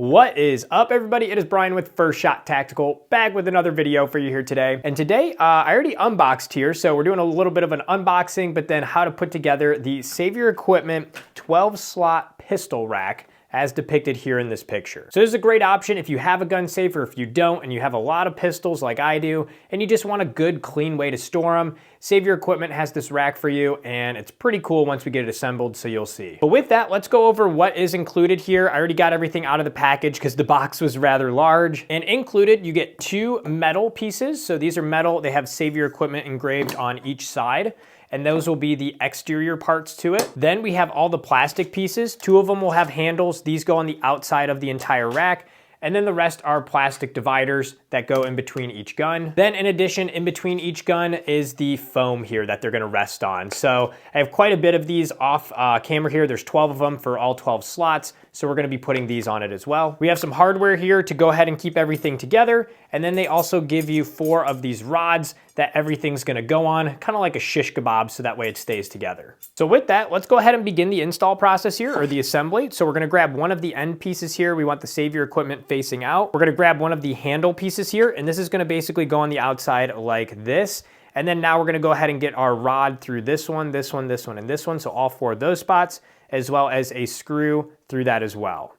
What is up, everybody? It is Brian with First Shot Tactical, back with another video for you here today. And today, I already unboxed here, so we're doing a little bit of an unboxing, but then how to put together the Save Your Equipment 12-slot pistol rack as depicted here in this picture. So this is a great option if you have a gun safe or if you don't and you have a lot of pistols like I do and you just want a good clean way to store them. Save Your Equipment has this rack for you and it's pretty cool once we get it assembled, so you'll see. But with that, let's go over what is included here. I already got everything out of the package because the box was rather large. And included, you get 2 metal pieces. So these are metal, they have Save Your Equipment engraved on each side, and those will be the exterior parts to it. Then we have all the plastic pieces. 2 of them will have handles. These go on the outside of the entire rack. And then the rest are plastic dividers that go in between each gun. Then in addition, in between each gun is the foam here that they're gonna rest on. So I have quite a bit of these off camera here. There's 12 of them for all 12 slots. So we're gonna be putting these on it as well. We have some hardware here to go ahead and keep everything together. And then they also give you 4 of these rods that everything's gonna go on, kind of like a shish kebab, so that way it stays together. So with that, let's go ahead and begin the install process here, or the assembly. So we're gonna grab one of the end pieces here. We want the Save Your Equipment facing out. We're gonna grab one of the handle pieces here, and this is gonna basically go on the outside like this. And then now we're gonna go ahead and get our rod through this one, this one, this one, and this one. So all 4 of those spots, as well as a screw through that as well.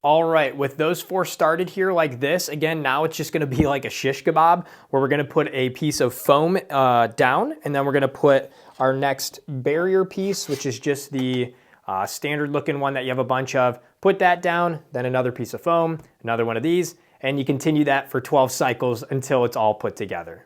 All right, with those 4 started here like this, again, now it's just gonna be like a shish kebab where we're gonna put a piece of foam down, and then we're gonna put our next barrier piece, which is just the standard looking one that you have a bunch of. Put that down, then another piece of foam, another one of these, and you continue that for 12 cycles until it's all put together.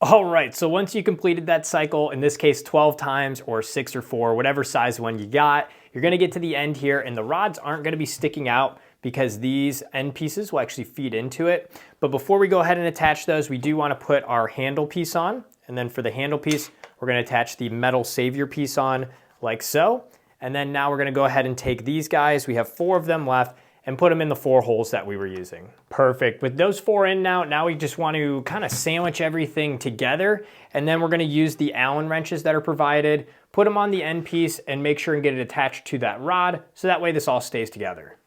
All right, so once you completed that cycle, in this case 12 times or 6 or 4, whatever size one you got, you're gonna get to the end here and the rods aren't gonna be sticking out because these end pieces will actually feed into it. But before we go ahead and attach those, we do wanna put our handle piece on. And then for the handle piece, we're gonna attach the metal Save Your piece on like so. And then now we're gonna go ahead and take these guys, we have 4 of them left, and put them in the 4 holes that we were using. Perfect. With those 4 in now we just want to kind of sandwich everything together, and then we're going to use the Allen wrenches that are provided, put them on the end piece, and make sure and get it attached to that rod, so that way this all stays together.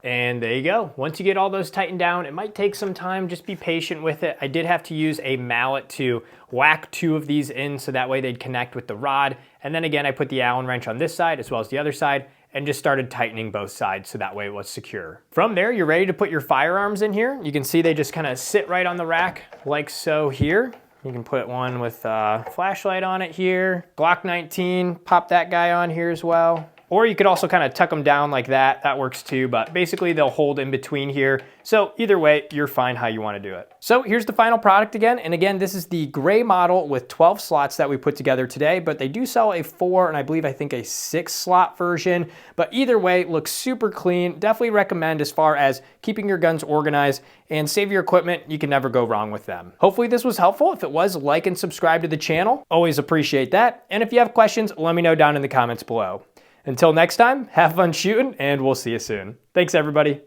And there you go. Once you get all those tightened down, it might take some time, just be patient with it. I did have to use a mallet to whack 2 of these in so that way they'd connect with the rod. And then again, I put the Allen wrench on this side as well as the other side and just started tightening both sides so that way it was secure. From there, you're ready to put your firearms in here. You can see they just kind of sit right on the rack like so here. You can put one with a flashlight on it here. Glock 19, pop that guy on here as well. Or you could also kind of tuck them down like that. That works too, but basically they'll hold in between here. So either way, you're fine how you want to do it. So here's the final product again. And again, this is the gray model with 12 slots that we put together today, but they do sell a 4 and I think a 6 slot version. But either way, looks super clean. Definitely recommend as far as keeping your guns organized, and Save Your Equipment. You can never go wrong with them. Hopefully this was helpful. If it was, like and subscribe to the channel. Always appreciate that. And if you have questions, let me know down in the comments below. Until next time, have fun shooting, and we'll see you soon. Thanks, everybody.